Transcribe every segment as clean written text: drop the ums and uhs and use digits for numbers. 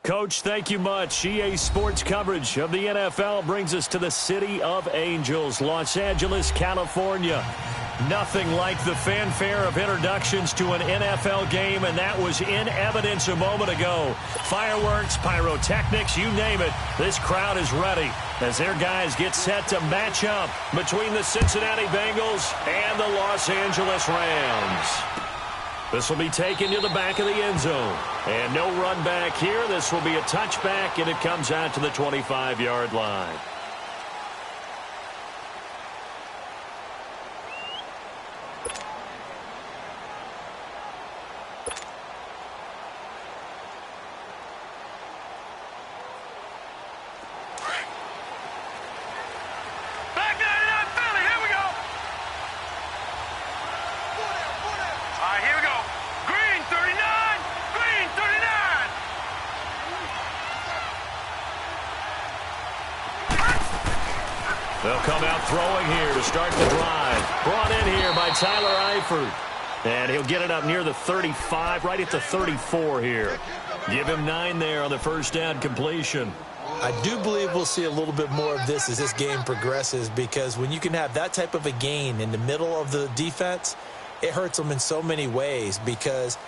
Coach, thank you much. EA Sports coverage of the NFL brings us to the City of Angels, Los Angeles, California. Nothing like the fanfare of introductions to an NFL game, and that was in evidence a moment ago. Fireworks, pyrotechnics, you name it. This crowd is ready as their guys get set to match up between the Cincinnati Bengals and the Los Angeles Rams. This will be taken to the back of the end zone. And no run back here. This will be a touchback, and it comes out to the 25-yard line. They'll come out throwing here to start the drive. Brought in here by Tyler Eifert. And he'll get it up near the 35, right at the 34 here. Give him 9 there on the first down completion. I do believe we'll see a little bit more of this as this game progresses, because when you can have that type of a gain in the middle of the defense, it hurts them in so many ways, because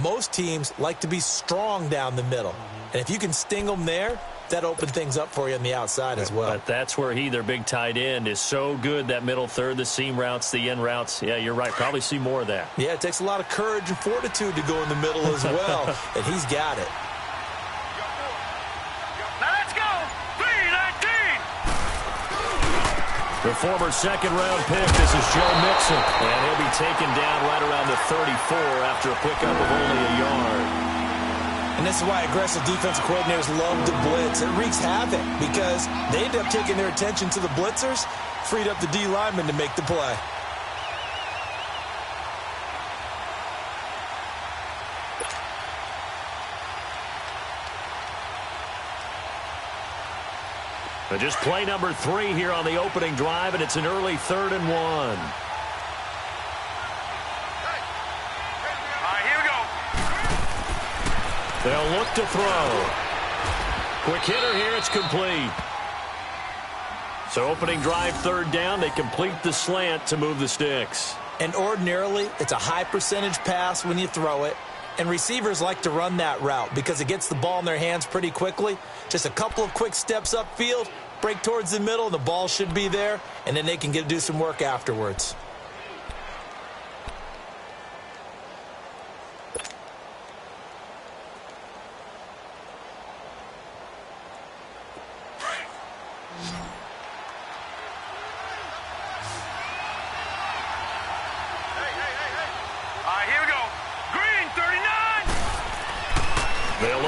most teams like to be strong down the middle. And if you can sting them there, that opens things up for you on the outside as well. But that's where their big tight end, is so good, that middle third, the seam routes, the in routes. Yeah, you're right. Probably see more of that. Yeah, it takes a lot of courage and fortitude to go in the middle as well, and he's got it. Now let's go! 3-19! The former second-round pick, this is Joe Mixon. And he'll be taken down right around the 34 after a pickup of only a yard. And this is why aggressive defensive coordinators love to blitz. It wreaks havoc because they end up taking their attention to the blitzers, freed up the D lineman to make the play. But just play number 3 here on the opening drive, and it's an early 3rd and 1. They'll look to throw. Quick hitter here, it's complete. So opening drive, 3rd down, they complete the slant to move the sticks. And ordinarily, it's a high percentage pass when you throw it. And receivers like to run that route because it gets the ball in their hands pretty quickly. Just a couple of quick steps upfield, break towards the middle, and the ball should be there. And then they can do some work afterwards.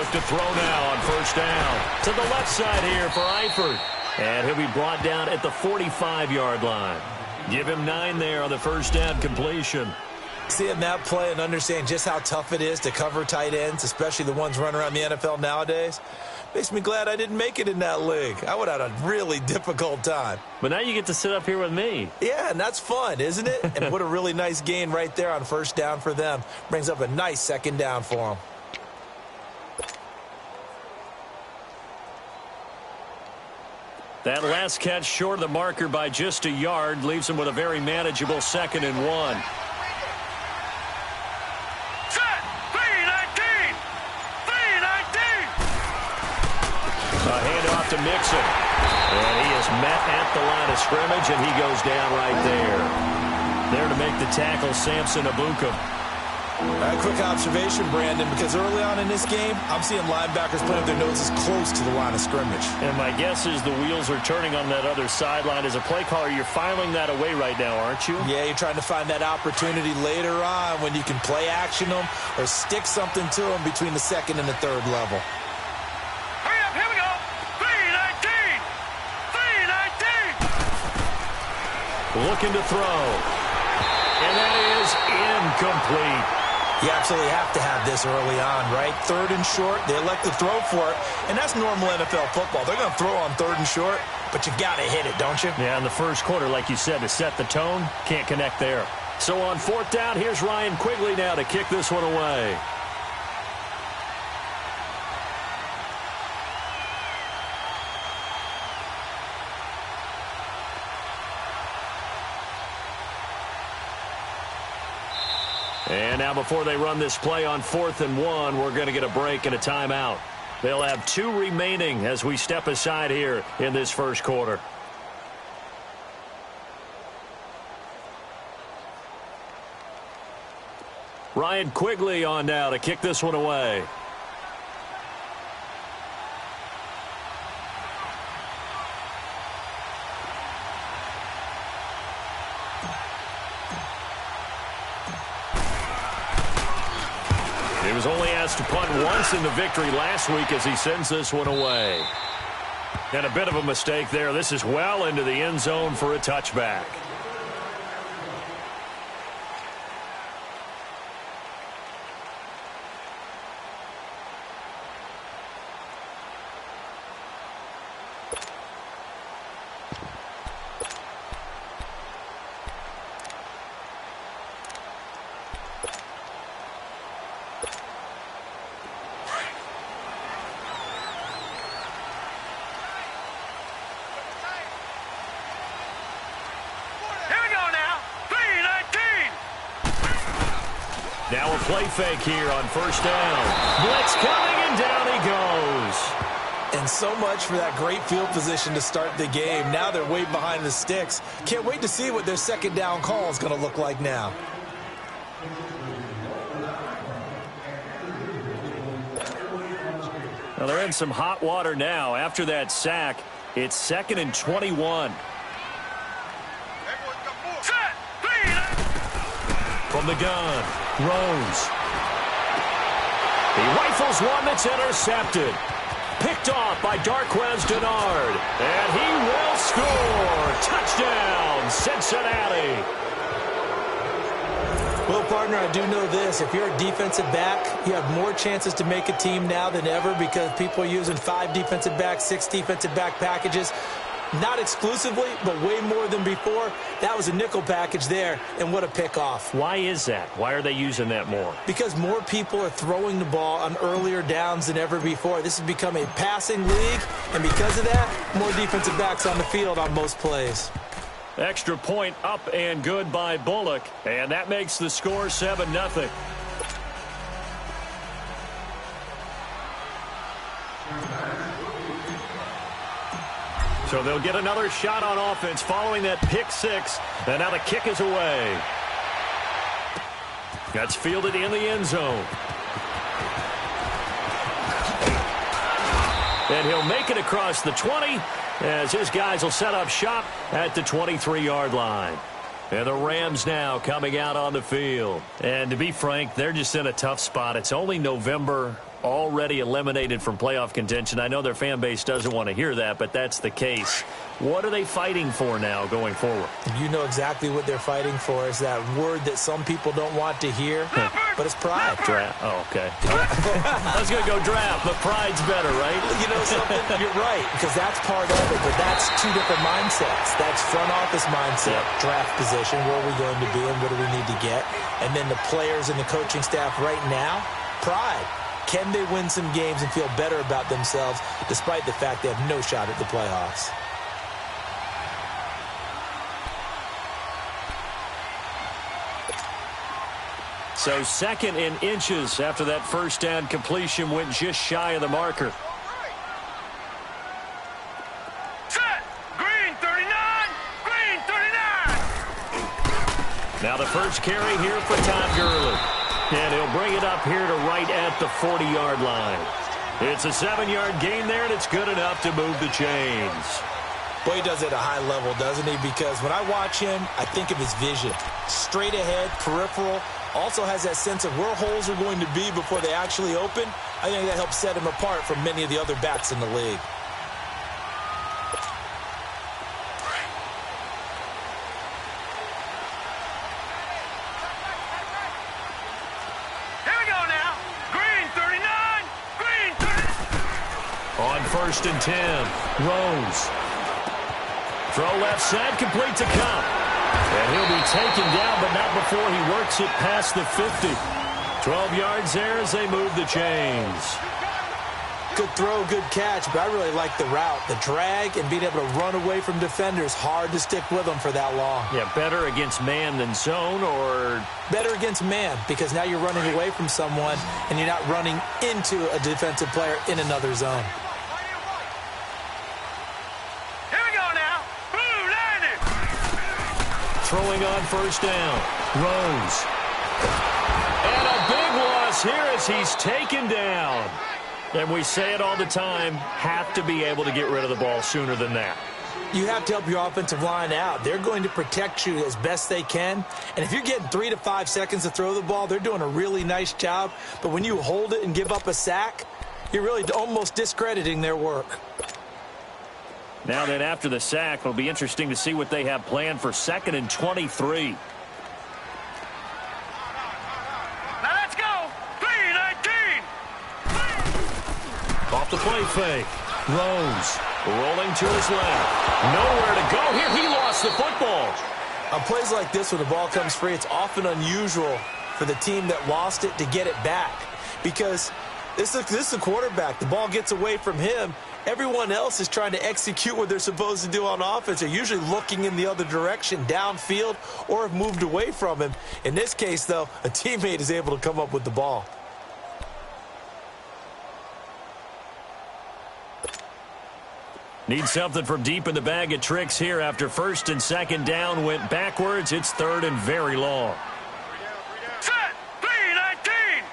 To throw now on 1st down. To the left side here for Eifert. And he'll be brought down at the 45-yard line. Give him 9 there on the 1st down completion. Seeing that play and understand just how tough it is to cover tight ends, especially the ones running around the NFL nowadays, makes me glad I didn't make it in that league. I would have had a really difficult time. But now you get to sit up here with me. Yeah, and that's fun, isn't it? And what a really nice gain right there on 1st down for them. Brings up a nice 2nd down for them. That last catch short of the marker by just a yard leaves him with a very manageable 2nd and 1. Set! 3-19! 3-19! A handoff to Mixon. And he is met at the line of scrimmage, and he goes down right there. There to make the tackle, Samson Abuka. A quick observation, Brandon, because early on in this game, I'm seeing linebackers playing with their noses close to the line of scrimmage. And my guess is the wheels are turning on that other sideline. As a play caller, you're filing that away right now, aren't you? Yeah, you're trying to find that opportunity later on when you can play action them or stick something to them between the 2nd and the 3rd level. Hurry up, here we go! 3-19! 3-19! Looking to throw. And that is incomplete. You absolutely have to have this early on, right? 3rd and short, they elect to throw for it, and that's normal NFL football. They're going to throw on 3rd and short, but you've got to hit it, don't you? Yeah, in the first quarter, like you said, to set the tone, can't connect there. So on 4th down, here's Ryan Quigley now to kick this one away. And now before they run this play on 4th and 1, we're going to get a break and a timeout. They'll have 2 remaining as we step aside here in this first quarter. Ryan Quigley on now to kick this one away. He was only asked to punt once in the victory last week as he sends this one away. And a bit of a mistake there. This is well into the end zone for a touchback. Now a play fake here on first down. Blitz coming, and down he goes. And so much for that great field position to start the game. Now they're way behind the sticks. Can't wait to see what their second down call is going to look like now. Well, they're in some hot water now. After that sack, it's 2nd and 21. From the gun, Rose. He rifles one that's intercepted. Picked off by Darquez Denard. And he will score. Touchdown, Cincinnati. Well, partner, I do know this. If you're a defensive back, you have more chances to make a team now than ever because people are using 5 defensive backs, 6 defensive back packages. Not exclusively, but way more than before. That was a nickel package there, and what a pickoff. Why is that? Why are they using that more? Because more people are throwing the ball on earlier downs than ever before. This has become a passing league, and because of that, more defensive backs on the field on most plays. Extra point up and good by Bullock, and that makes the score 7-0. So they'll get another shot on offense following that pick 6, and now the kick is away. That's fielded in the end zone. And he'll make it across the 20 as his guys will set up shop at the 23-yard line. And the Rams now coming out on the field. And to be frank, they're just in a tough spot. It's only November, already eliminated from playoff contention. I know their fan base doesn't want to hear that, but that's the case. What are they fighting for now going forward? You know exactly what they're fighting for. Is that word that some people don't want to hear, but it's pride. Draft. Oh, okay. I was going to go draft, but pride's better, right? You know something? You're right, because that's part of it, but that's 2 different mindsets. That's front office mindset, draft position, where are we going to be and what do we need to get? And then the players and the coaching staff right now, pride. Can they win some games and feel better about themselves despite the fact they have no shot at the playoffs? So 2nd and inches after that first down completion went just shy of the marker. Set. Green 39. Green 39. Now the first carry here for Todd Gurley. And he'll bring it up here to right at the 40-yard line. It's a 7-yard gain there, and it's good enough to move the chains. Boy, he does it at a high level, doesn't he? Because when I watch him, I think of his vision. Straight ahead, peripheral, also has that sense of where holes are going to be before they actually open. I think that helps set him apart from many of the other backs in the league. On 1st and 10, Rose. Throw left side, complete to Cup. And he'll be taken down, but not before he works it past the 50. 12 yards there as they move the chains. Good throw, good catch, but I really like the route. The drag and being able to run away from defenders, hard to stick with them for that long. Yeah, better against man than zone, or? Better against man, because now you're running away from someone and you're not running into a defensive player in another zone. Here we go now. Blue landed. Throwing on first down. Rose. And a big loss here as he's taken down. And we say it all the time, have to be able to get rid of the ball sooner than that. You have to help your offensive line out. They're going to protect you as best they can. And if you're getting 3 to 5 seconds to throw the ball, they're doing a really nice job. But when you hold it and give up a sack, you're really almost discrediting their work. Now then, after the sack, it'll be interesting to see what they have planned for 2nd and 23. Off the play fake. Rose rolling to his left. Nowhere to go here. He lost the football. On plays like this, when the ball comes free, it's often unusual for the team that lost it to get it back. Because this is the quarterback. The ball gets away from him. Everyone else is trying to execute what they're supposed to do on offense. They're usually looking in the other direction, downfield, or have moved away from him. In this case, though, a teammate is able to come up with the ball. Need something from deep in the bag of tricks here after 1st and 2nd down went backwards. It's 3rd and very long. Set. 3-19.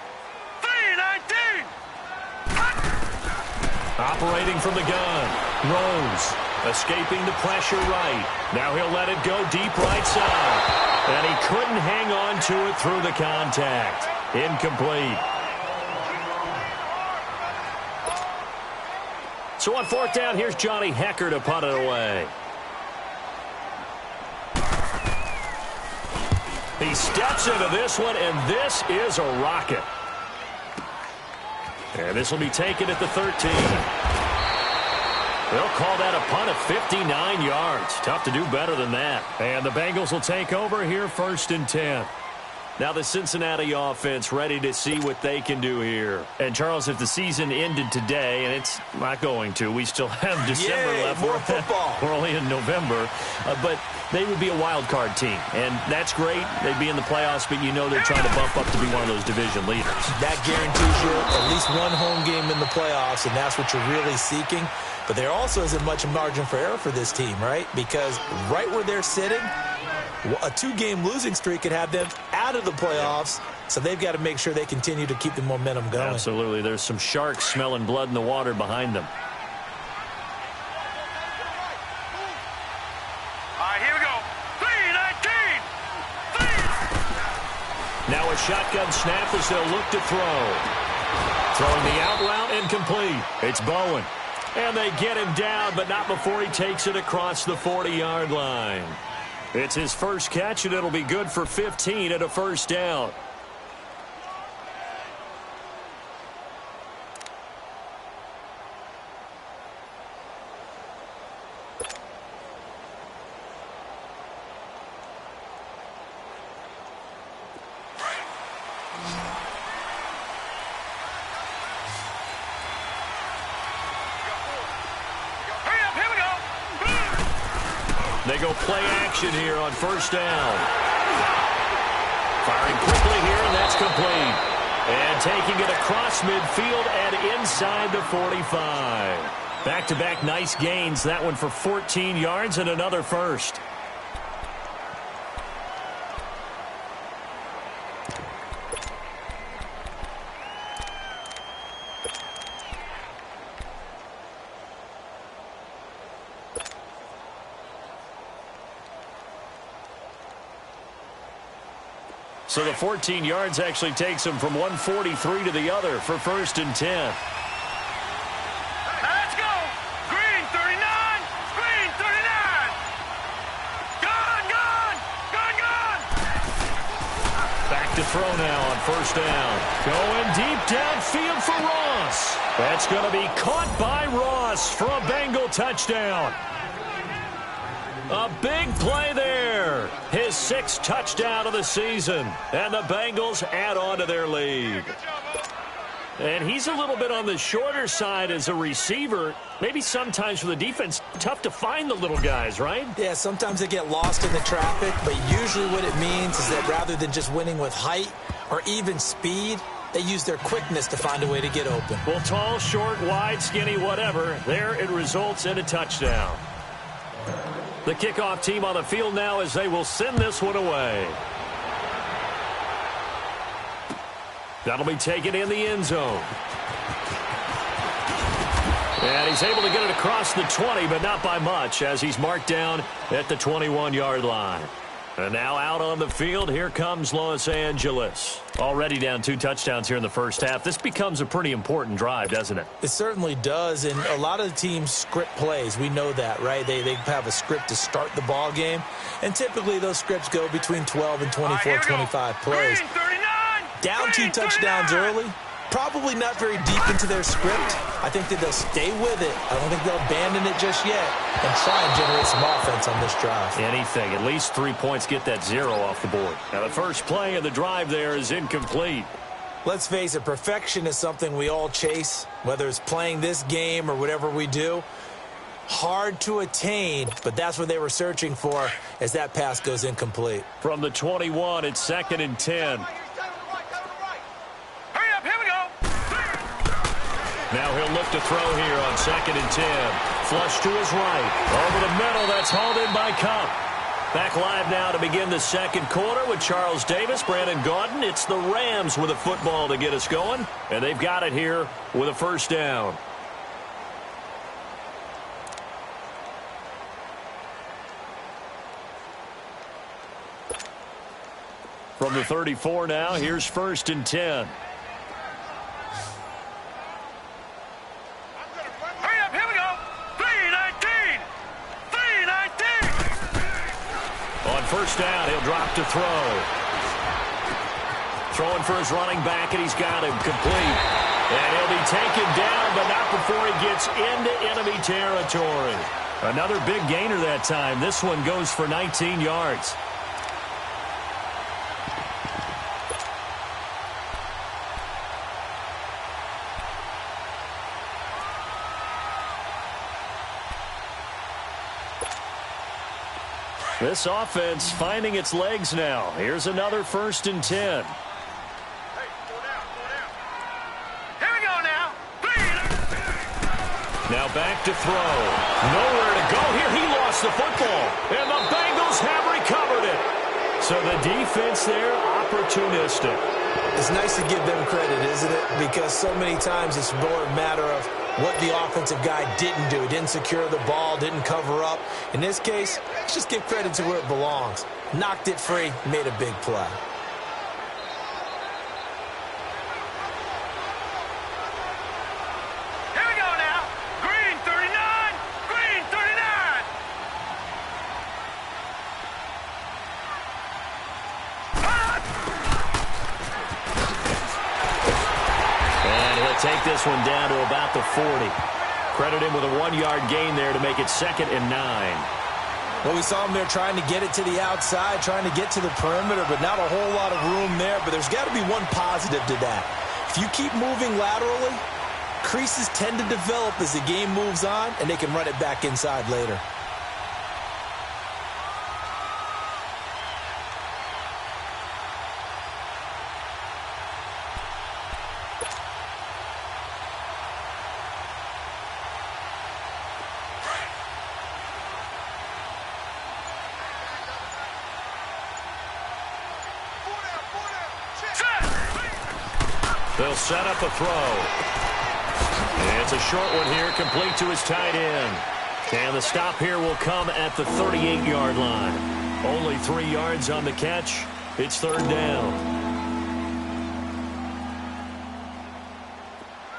3-19. Operating from the gun. Rose escaping the pressure right. Now he'll let it go deep right side. And he couldn't hang on to it through the contact. Incomplete. So on 4th down, here's Johnny Hecker to punt it away. He steps into this one, and this is a rocket. And this will be taken at the 13. They'll call that a punt of 59 yards. Tough to do better than that. And the Bengals will take over here 1st and 10. Now the Cincinnati offense ready to see what they can do here. And, Charles, if the season ended today, and it's not going to, we still have December left. More football. We're only in November. But they would be a wild card team. And that's great. They'd be in the playoffs, but you know they're trying to bump up to be one of those division leaders. That guarantees you at least one home game in the playoffs, and that's what you're really seeking. But there also isn't much margin for error for this team, right? Because right where they're sitting, a 2-game losing streak could have them out of the playoffs, so they've got to make sure they continue to keep the momentum going. Absolutely. There's some sharks smelling blood in the water behind them. All right, here we go. 3-19. Now a shotgun snap as they'll look to throw. Throwing the out route incomplete. It's Bowen. And they get him down, but not before he takes it across the 40-yard line. It's his first catch, and it'll be good for 15 at a 1st down. They go play action here on 1st down. Firing quickly here, and that's complete. And taking it across midfield and inside the 45. Back-to-back nice gains. That one for 14 yards and another first. So the 14 yards actually takes him from 143 to the other for 1st and 10. Let's go. Green 39. Green 39. Gone. Back to throw now on 1st down. Going deep downfield for Ross. That's going to be caught by Ross for a Bengal touchdown. A big play there. His 6th touchdown of the season. And the Bengals add on to their lead. And he's a little bit on the shorter side as a receiver. Maybe sometimes for the defense, tough to find the little guys, right? Yeah, sometimes they get lost in the traffic, but usually what it means is that rather than just winning with height or even speed, they use their quickness to find a way to get open. Well, tall, short, wide, skinny, whatever, there it results in a touchdown. The kickoff team on the field now as they will send this one away. That'll be taken in the end zone. And he's able to get it across the 20, but not by much, as he's marked down at the 21-yard line. And now out on the field, here comes Los Angeles. Already down 2 touchdowns here in the first half. This becomes a pretty important drive, doesn't it? It certainly does, and a lot of the teams script plays. We know that, right? They have a script to start the ball game, and typically those scripts go between 12 and 24, 25 plays. Green 39. Down 2 touchdowns early, probably not very deep into their script. I think that they'll stay with it. I don't think they'll abandon it just yet and try and generate some offense on this drive. Anything. At least 3 points, get that 0 off the board. Now the first play of the drive there is incomplete. Let's face it, perfection is something we all chase, whether it's playing this game or whatever we do. Hard to attain, but that's what they were searching for as that pass goes incomplete. From the 21, it's 2nd and 10. Now he'll look to throw here on 2nd and 10. Flush to his right. Over the middle, that's hauled in by Cup. Back live now to begin the second quarter with Charles Davis, Brandon Gaudin. It's the Rams with a football to get us going, and they've got it here with a first down. From the 34 now, here's 1st and 10. First down, he'll drop to throw. Throwing for his running back, and he's got him complete. And he'll be taken down, but not before he gets into enemy territory. Another big gainer that time. This one goes for 19 yards. This offense finding its legs now. Here's another 1st and 10. Here we go now. Now back to throw. Nowhere to go here. He lost the football. And the Bengals have recovered it. So the defense there, opportunistic. It's nice to give them credit, isn't it? Because so many times it's more a matter of what the offensive guy didn't do. He didn't secure the ball, didn't cover up. In this case, let's just give credit to where it belongs. Knocked it free, made a big play. Here we go now. Green 39. Green 39. And he'll take this one down to about the 40. Credit him with a 1-yard gain there to make it 2nd and 9. Well, we saw him there trying to get it to the outside, trying to get to the perimeter, but not a whole lot of room there. But there's got to be one positive to that. If you keep moving laterally, creases tend to develop as the game moves on, and they can run it back inside later. They'll set up a throw. And it's a short one here, complete to his tight end. And the stop here will come at the 38-yard line. Only 3 yards on the catch. It's 3rd down.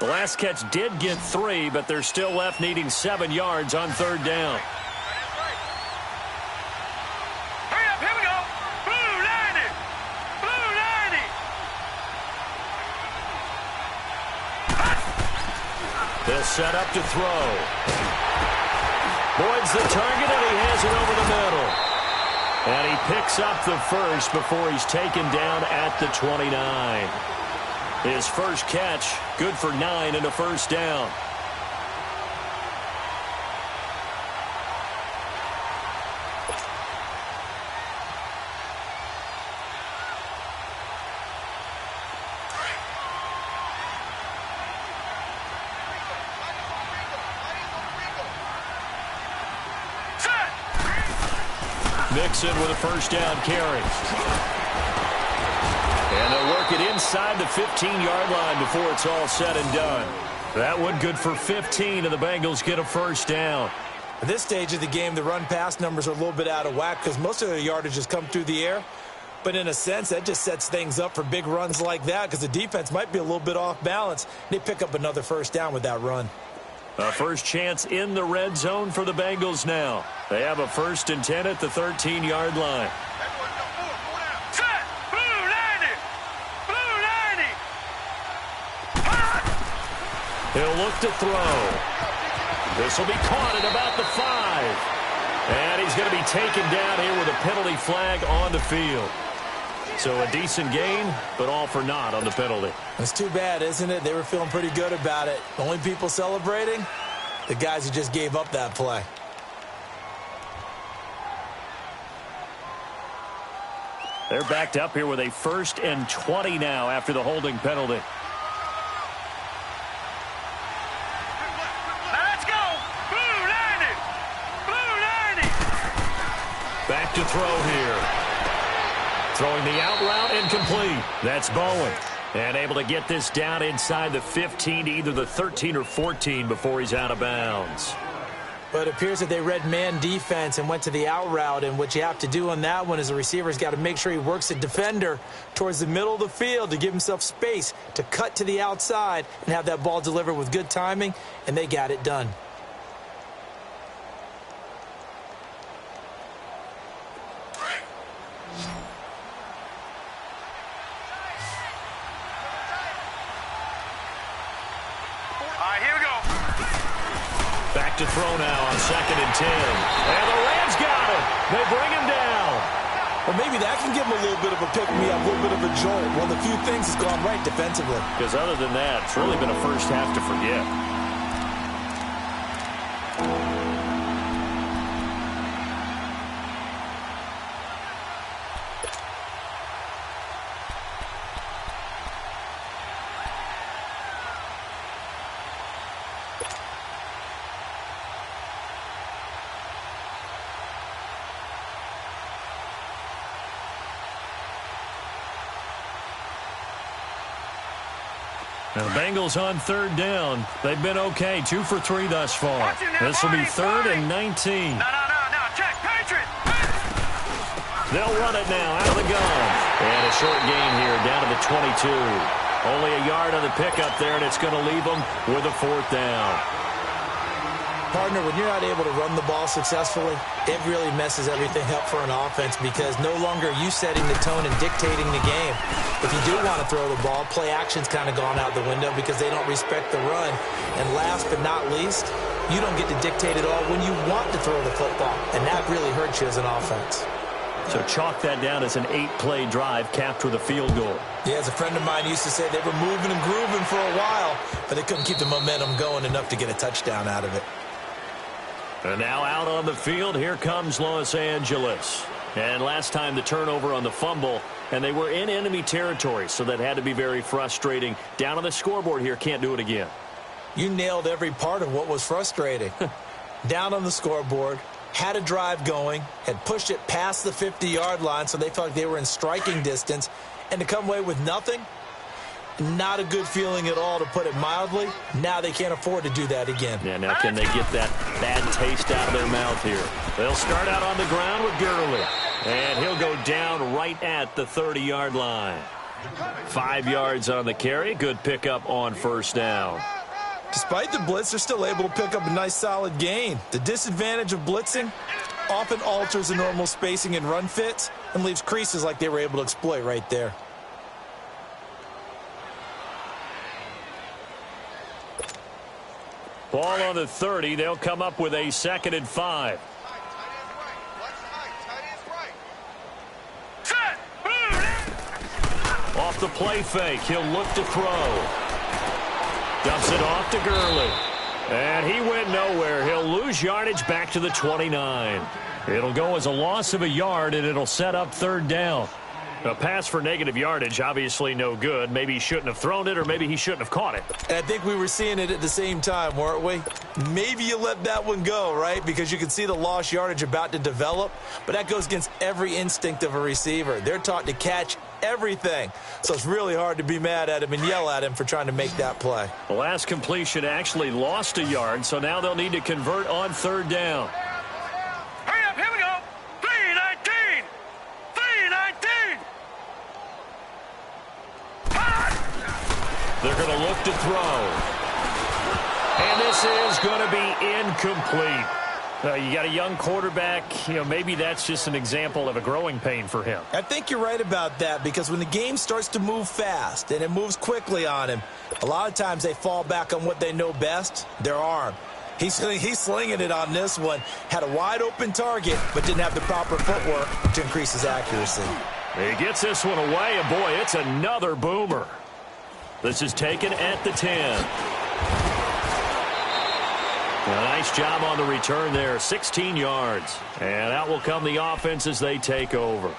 The last catch did get 3, but they're still left needing 7 yards on 3rd down. They'll set up to throw. Boyd's the target, and he has it over the middle. And he picks up the first before he's taken down at the 29. His first catch, good for 9 and a first down. Mixon with a first down carry. And they'll work it inside the 15-yard line before it's all said and done. That one good for 15, and the Bengals get a first down. At this stage of the game, the run-pass numbers are a little bit out of whack because most of their yardage has come through the air. But in a sense, that just sets things up for big runs like that because the defense might be a little bit off balance. They pick up another first down with that run. A first chance in the red zone for the Bengals now. They have a 1st and 10 at the 13-yard line. Set. Blue 90. Blue 90. He'll look to throw. This will be caught at about the 5. And he's going to be taken down here with a penalty flag on the field. So a decent gain, but all for naught on the penalty. It's too bad, isn't it? They were feeling pretty good about it. The only people celebrating, the guys who just gave up that play. They're backed up here with a 1st and 20 now after the holding penalty. Let's go. Blue 90. Blue 90. Back to throw here. Throwing the out route incomplete. That's Bowen. And able to get this down inside the 15 to either the 13 or 14 before he's out of bounds. But it appears that they read man defense and went to the out route, and what you have to do on that one is the receiver's got to make sure he works the defender towards the middle of the field to give himself space to cut to the outside and have that ball delivered with good timing, and they got it done. To throw now on 2nd and 10. And the Rams got him. They bring him down. Well, maybe that can give him a little bit of a pick-me-up, a little bit of a jolt. One of the few things that's gone right defensively. Because other than that, it's really been a first half to forget. Now the Bengals on 3rd down. They've been okay, 2 for 3 thus far. This will be 3rd and 19. No. Check. Patriot. They'll run it now out of the gun. And a short gain here down to the 22. Only a yard on the pickup there, and it's going to leave them with a 4th down. Partner, when you're not able to run the ball successfully, it really messes everything up for an offense because no longer are you setting the tone and dictating the game. If you do want to throw the ball, play action's kind of gone out the window because they don't respect the run. And last but not least, you don't get to dictate it all when you want to throw the football. And that really hurts you as an offense. So chalk that down as an 8-play drive capped with a field goal. Yeah, as a friend of mine used to say, they were moving and grooving for a while, but they couldn't keep the momentum going enough to get a touchdown out of it. And now out on the field, here comes Los Angeles. And last time the turnover on the fumble, and they were in enemy territory, so that had to be very frustrating. Down on the scoreboard here, can't do it again. You nailed every part of what was frustrating. Down on the scoreboard, had a drive going, had pushed it past the 50-yard line, so they felt like they were in striking distance, and to come away with nothing, not a good feeling at all, to put it mildly. Now they can't afford to do that again. Yeah, now can they get that bad taste out of their mouth here? They'll start out on the ground with Gurley. And he'll go down right at the 30-yard line. 5 yards on the carry. Good pickup on 1st down. Despite the blitz, they're still able to pick up a nice solid gain. The disadvantage of blitzing often alters the normal spacing and run fits and leaves creases like they were able to exploit right there. Ball on the 30. They'll come up with a 2nd and 5. Off off the play fake. He'll look to throw. Dumps it off to Gurley. And he went nowhere. He'll lose yardage back to the 29. It'll go as a loss of a yard, and it'll set up third down. A pass for negative yardage, obviously no good. Maybe he shouldn't have thrown it, or maybe he shouldn't have caught it. And I think we were seeing it at the same time, weren't we? Maybe you let that one go, right? Because you can see the lost yardage about to develop. But that goes against every instinct of a receiver. They're taught to catch everything. So it's really hard to be mad at him and yell at him for trying to make that play. The last completion actually lost a yard, so now they'll need to convert on third down. Hurry up, here we go. 3-19. 3-19. They're going to look to throw. And this is going to be incomplete. You got a young quarterback. Maybe that's just an example of a growing pain for him. I think you're right about that, because when the game starts to move fast and it moves quickly on him, a lot of times they fall back on what they know best, their arm. He's slinging it on this one. Had a wide open target, but didn't have the proper footwork to increase his accuracy. He gets this one away, and boy, it's another boomer. This is taken at the 10. A nice job on the return there, 16 yards. And out will come the offense as they take over.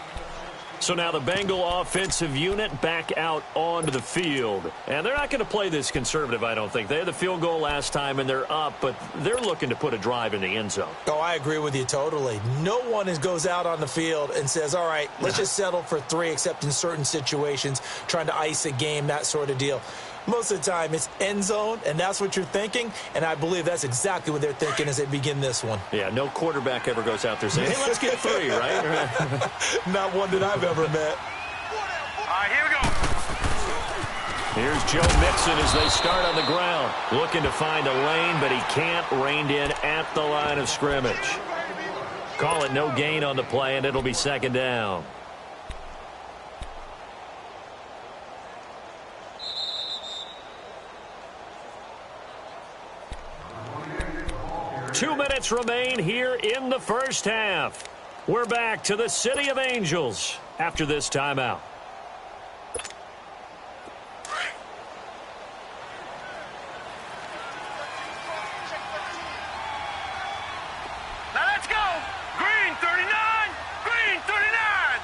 So now the Bengal offensive unit back out onto the field. And they're not going to play this conservative, I don't think. They had the field goal last time, and they're up, but they're looking to put a drive in the end zone. Oh, I agree with you totally. No one goes out on the field and says, all right, let's just settle for 3, except in certain situations, trying to ice a game, that sort of deal. Most of the time, it's end zone, and that's what you're thinking, and I believe that's exactly what they're thinking as they begin this one. Yeah, no quarterback ever goes out there saying, hey, let's get 3, right? Not one that I've ever met. All right, here we go. Here's Joe Mixon as they start on the ground, looking to find a lane, but he can't. Reined in at the line of scrimmage. Call it no gain on the play, and it'll be second down. Two minutes remain here in the first half. We're back to the City of Angels after this timeout. Now let's go. Green 39. Green 39.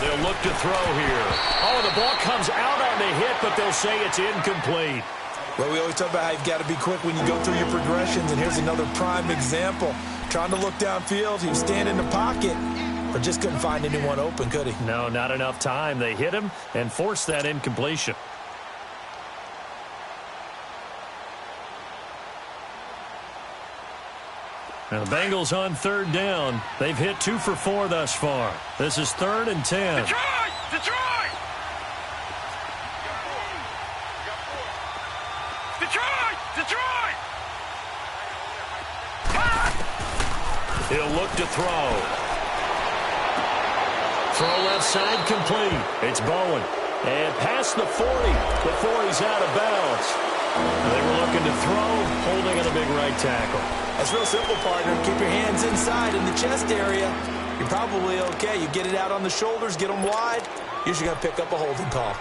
They'll look to throw here. Oh, the ball comes out on the hit, but they'll say it's incomplete. Well, we always talk about how you've got to be quick when you go through your progressions, and here's another prime example. Trying to look downfield, he was standing in the pocket, but just couldn't find anyone open, could he? No, not enough time. They hit him and forced that incompletion. Now the Bengals on third down. They've hit 2 for 4 thus far. This is 3rd and 10. Detroit! Detroit! Detroit! Detroit! He'll look to throw. Throw left side complete. It's Bowen. And past the 40 before he's out of bounds. They were looking to throw, holding on the big right tackle. That's real simple, partner. Keep your hands inside in the chest area. You're probably okay. You get it out on the shoulders, get them wide. Usually going to pick up a holding call.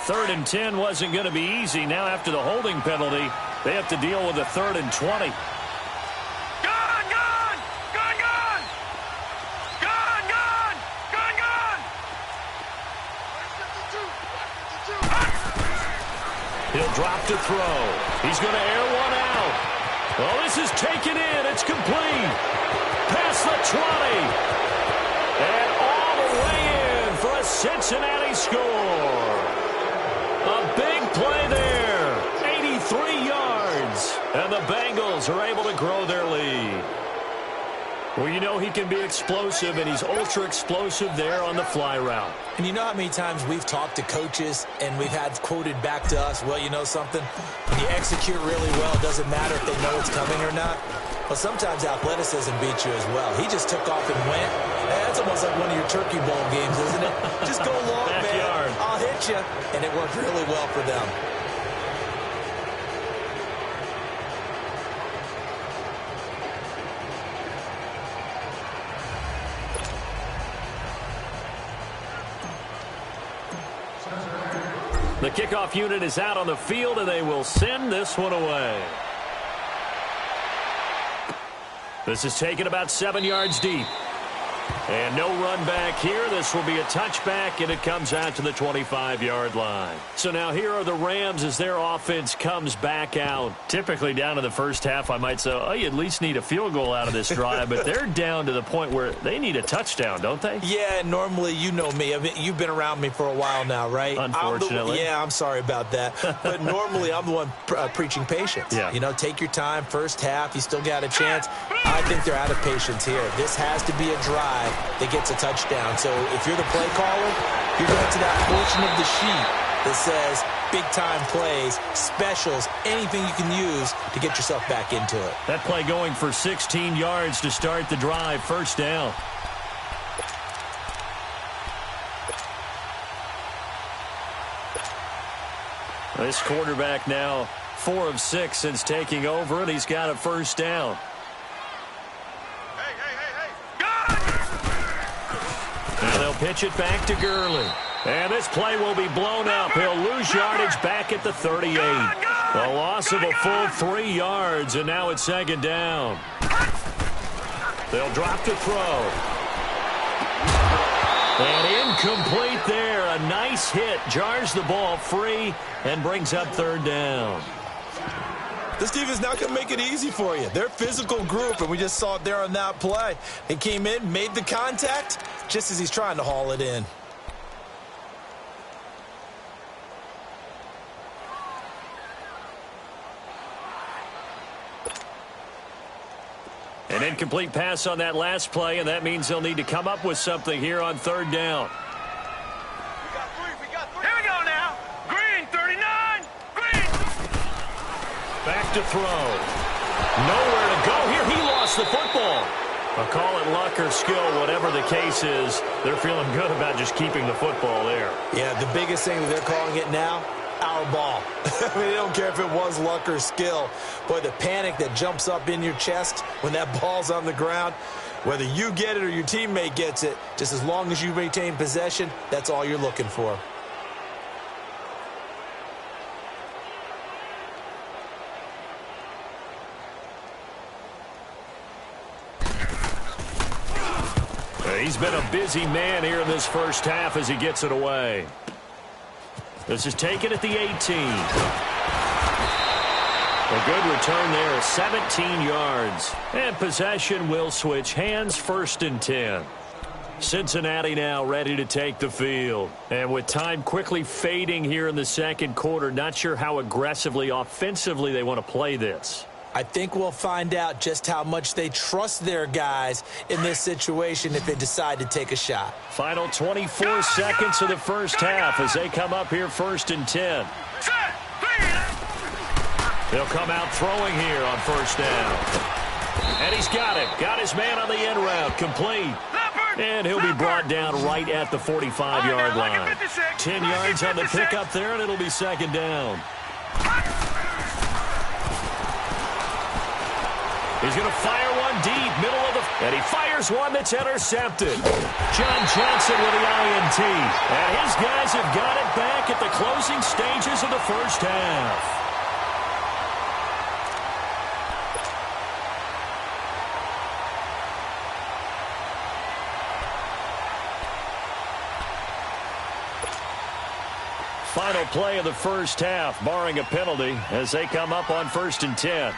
3rd and 10 wasn't going to be easy. Now after the holding penalty, they have to deal with a 3rd and 20. Gone! Gone! Gone! Gone! Gone! Gone! Gone! Gone! He'll drop to throw. He's going to air one out. Well, this is taken in. It's complete. Past the 20. And all the way in for a Cincinnati score. A big play there. 83 yards. And the Bengals are able to grow their lead. Well, you know he can be explosive, and he's ultra-explosive there on the fly route. And you know how many times we've talked to coaches and we've had quoted back to us, well, you know something? When you execute really well, it doesn't matter if they know it's coming or not. Well, sometimes athleticism beats you as well. He just took off and went. That's almost like one of your Turkey Bowl games, isn't it? Just go long, Backyard. man. I'll hit you. And it worked really well for them. The kickoff unit is out on the field, and they will send this one away. This is taken about 7 yards deep. And no run back here. This will be a touchback, and it comes out to the 25-yard line. So now here are the Rams as their offense comes back out. Typically down in the first half, I might say, oh, you at least need a field goal out of this drive. But they're down to the point where they need a touchdown, don't they? Yeah, normally, you know me. I mean, you've been around me for a while now, right? Unfortunately. I'm sorry about that. But normally, I'm the one preaching patience. Yeah. You know, take your time. First half, you still got a chance. I think they're out of patience here. This has to be a drive that gets a touchdown. So if you're the play caller, you're going to that portion of the sheet that says big-time plays, specials, anything you can use to get yourself back into it. That play going for 16 yards to start the drive. First down. This quarterback now 4 of 6 since taking over, and he's got a first down. Now they'll pitch it back to Gurley. And this play will be blown up. He'll lose yardage back at the 38. A loss of a full 3 yards, and now it's second down. They'll drop to throw. And incomplete there. A nice hit. Jars the ball free and brings up third down. This defense not going to make it easy for you. They're a physical group, and we just saw it there on that play. He came in, made the contact, just as he's trying to haul it in. An incomplete pass on that last play, and that means they'll need to come up with something here on third down. We got three. Here we go now. Green, 39. Green. Back to throw. Nowhere to go here. He lost the football. I'll call it luck or skill, whatever the case is. They're feeling good about just keeping the football there. Yeah, the biggest thing that they're calling it now, our ball. I mean, they don't care if it was luck or skill. Boy, the panic that jumps up in your chest when that ball's on the ground, whether you get it or your teammate gets it, just as long as you maintain possession, that's all you're looking for. He's been a busy man here in this first half as he gets it away. This is taken at the 18. A good return there, 17 yards. And possession will switch hands, 1st and 10. Cincinnati now ready to take the field. And with time quickly fading here in the second quarter, not sure how aggressively, offensively they want to play this. I think we'll find out just how much they trust their guys in this situation if they decide to take a shot. Final 24 seconds of the first half as they come up here 1st and 10. They'll come out throwing here on first down. And he's got it. Got his man on the end route. Complete. And he'll be brought down right at the 45-yard line. 10 yards on the pickup there, and it'll be second down. He's going to fire one deep, middle of the... And he fires one that's intercepted. John Johnson with the INT. And his guys have got it back at the closing stages of the first half. Final play of the first half, barring a penalty, as they come up on 1st and 10.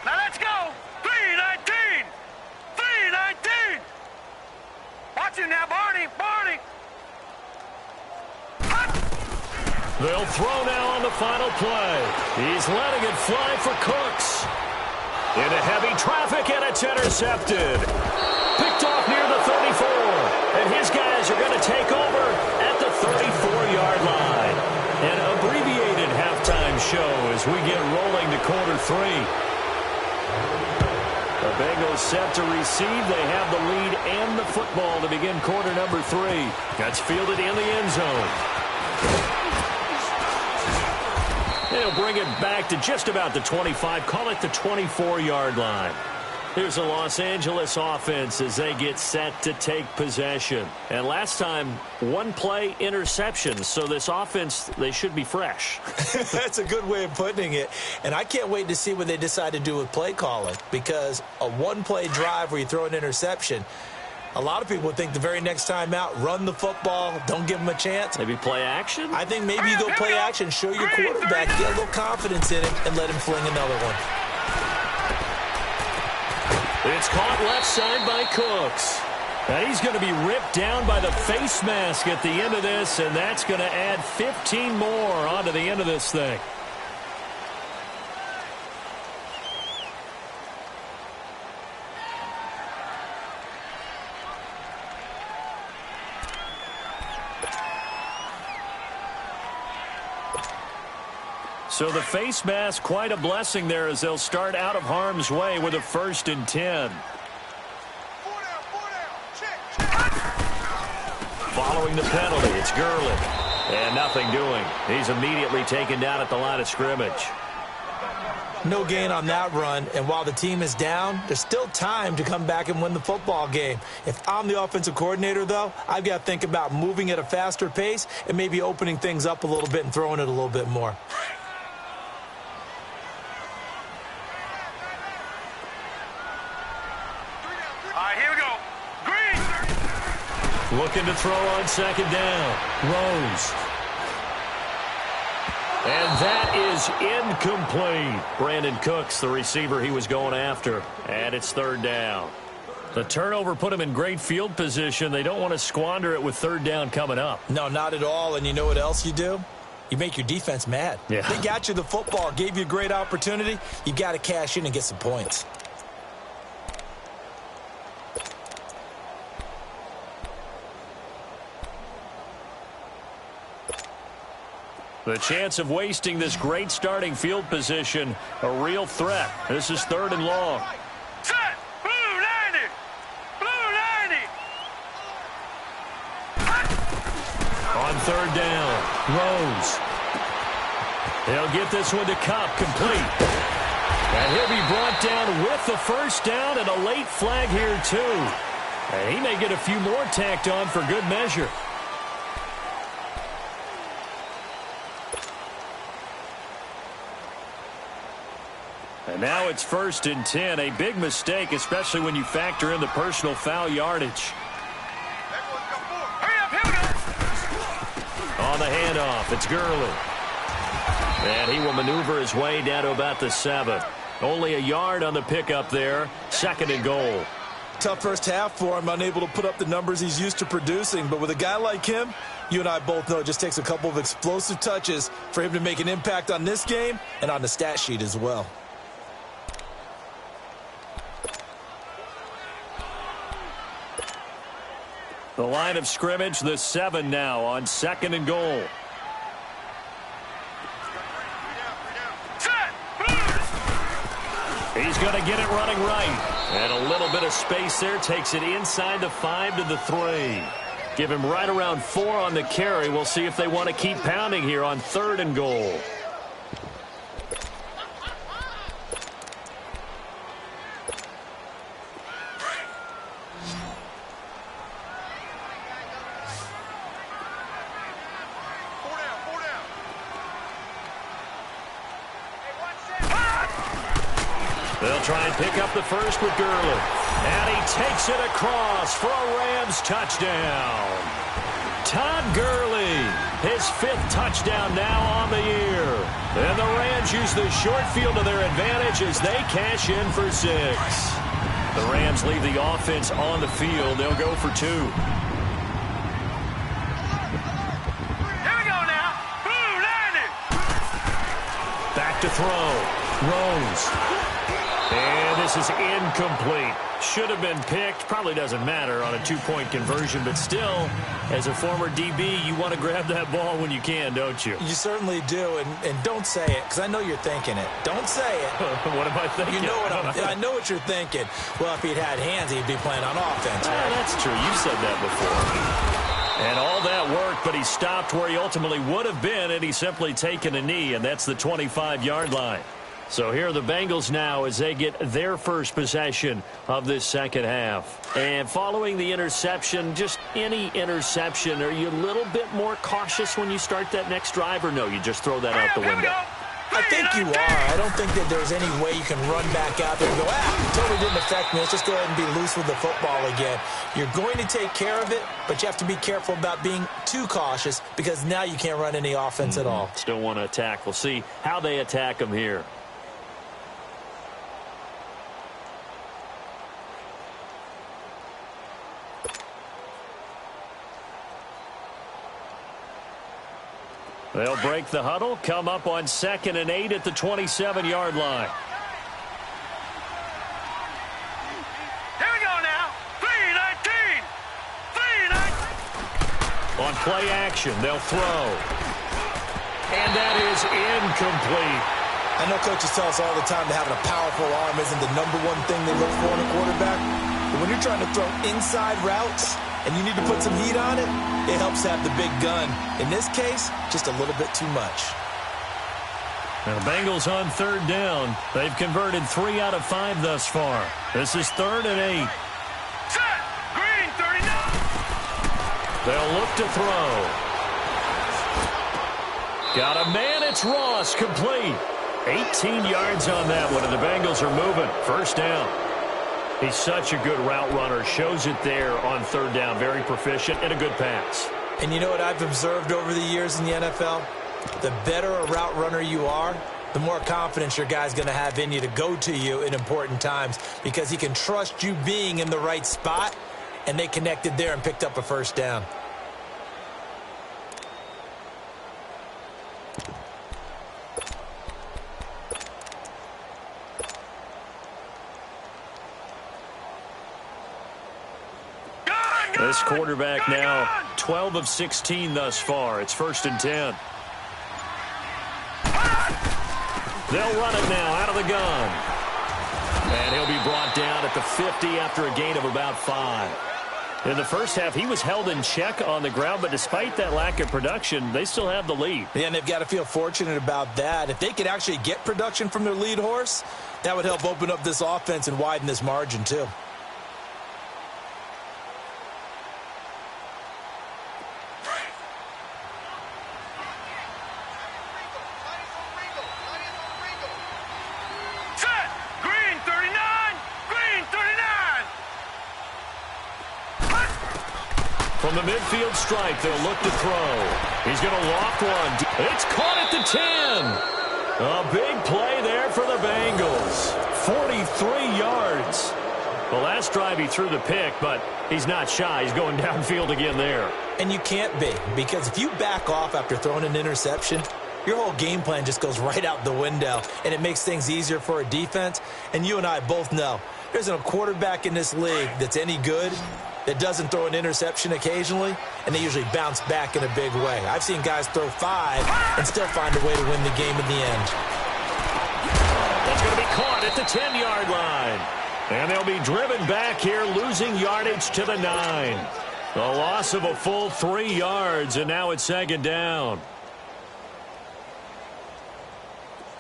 Now let's go. 3-19. 3-19. Watch it now, Barney. Barney. They'll throw now on the final play. He's letting it fly for Cooks. Into heavy traffic, and it's intercepted. Picked off near the 34. And his guys are going to take over at the 34-yard line. An abbreviated halftime show as we get rolling to quarter 3. The Bengals set to receive. They have the lead and the football to begin quarter number 3. That's fielded in the end zone. They'll bring it back to just about the 25. Call it the 24-yard line. Here's a Los Angeles offense as they get set to take possession. And last time, one-play interception. So this offense, they should be fresh. That's a good way of putting it. And I can't wait to see what they decide to do with play calling, because a one-play drive where you throw an interception, a lot of people would think the very next time out, run the football, don't give them a chance. Maybe play action? I think maybe you go play action, show your quarterback, get a little confidence in him, and let him fling another one. It's caught left side by Cooks. And he's going to be ripped down by the face mask at the end of this, and that's going to add 15 more onto the end of this thing. So the face mask, quite a blessing there as they'll start out of harm's way with a 1st and 10. Following the penalty, it's Gurley. And nothing doing. He's immediately taken down at the line of scrimmage. No gain on that run, and while the team is down, there's still time to come back and win the football game. If I'm the offensive coordinator, though, I've got to think about moving at a faster pace and maybe opening things up a little bit and throwing it a little bit more. Looking to throw on 2nd down. Rose. And that is incomplete. Brandon Cooks, the receiver he was going after. And it's 3rd down. The turnover put him in great field position. They don't want to squander it with 3rd down coming up. No, not at all. And you know what else you do? You make your defense mad. Yeah. They got you the football, gave you a great opportunity. You got to cash in and get some points. The chance of wasting this great starting field position, a real threat. This is 3rd and long. Set! Blue 90! Blue 90! On 3rd down, Rose. They'll get this one to Cup, complete. And he'll be brought down with the 1st down and a late flag here, too. And he may get a few more tacked on for good measure. And now it's 1st and 10. A big mistake, especially when you factor in the personal foul yardage. Hurry up, here we go! On the handoff, it's Gurley. And he will maneuver his way down to about the 7. Only a yard on the pickup there. 2nd and goal. Tough first half for him, unable to put up the numbers he's used to producing. But with a guy like him, you and I both know it just takes a couple of explosive touches for him to make an impact on this game and on the stat sheet as well. The line of scrimmage, the 7 now on 2nd and goal. He's going to get it running right. And a little bit of space there. Takes it inside the 5 to the 3. Give him right around 4 on the carry. We'll see if they want to keep pounding here on 3rd and goal. They'll try and pick up the 1st with Gurley. And he takes it across for a Rams touchdown. Todd Gurley, his 5th touchdown now on the year. And the Rams use the short field to their advantage as they cash in for 6. The Rams leave the offense on the field. They'll go for 2. Here we go now. Blue 90! Back to throw. Rose. And this is incomplete. Should have been picked. Probably doesn't matter on a 2-point conversion, but still, as a former DB, you want to grab that ball when you can, don't you? You certainly do, and don't say it, because I know you're thinking it. Don't say it. What am I thinking? You know what I know what you're thinking. Well, if he'd had hands, he'd be playing on offense, right? That's true. You said that before. And all that worked, but he stopped where he ultimately would have been, and he's simply taken a knee, and that's the 25-yard line. So here are the Bengals now as they get their first possession of this second half. And following the interception, just any interception, are you a little bit more cautious when you start that next drive, or no, you just throw that out the window? I think you are. I don't think that there's any way you can run back out there and go, totally didn't affect me. Let's just go ahead and be loose with the football again. You're going to take care of it, but you have to be careful about being too cautious because now you can't run any offense at all. Still want to attack. We'll see how they attack them here. They'll break the huddle, come up on 2nd and 8 at the 27-yard line. Here we go now. 3-19. 3-19. On play action, they'll throw. And that is incomplete. I know coaches tell us all the time that having a powerful arm isn't the number one thing they look for in a quarterback. But when you're trying to throw inside routes and you need to put some heat on it, it helps have the big gun. In this case, just a little bit too much. Now, the Bengals on 3rd down. They've converted 3 out of 5 thus far. This is 3rd and 8. Set. Green 39. They'll look to throw. Got a man. It's Ross, complete. 18 yards on that one, and the Bengals are moving. 1st down. He's such a good route runner. Shows it there on 3rd down. Very proficient and a good pass. And you know what I've observed over the years in the NFL? The better a route runner you are, the more confidence your guy's going to have in you to go to you in important times because he can trust you being in the right spot, and they connected there and picked up a 1st down. This quarterback now 12 of 16 thus far. It's 1st and 10. They'll run it now out of the gun. And he'll be brought down at the 50 after a gain of about 5. In the first half, he was held in check on the ground, but despite that lack of production, they still have the lead. Yeah, and they've got to feel fortunate about that. If they could actually get production from their lead horse, that would help open up this offense and widen this margin too. From the midfield stripe, they'll look to throw. He's going to loft one. It's caught at the 10. A big play there for the Bengals. 43 yards. The last drive he threw the pick, but he's not shy. He's going downfield again there. And you can't be, because if you back off after throwing an interception, your whole game plan just goes right out the window, and it makes things easier for a defense. And you and I both know there's a quarterback in this league that's any good that doesn't throw an interception occasionally, and they usually bounce back in a big way. I've seen guys throw 5 and still find a way to win the game in the end. That's going to be caught at the 10-yard line. And they'll be driven back here, losing yardage to the 9. The loss of a full 3 yards, and now it's 2nd down.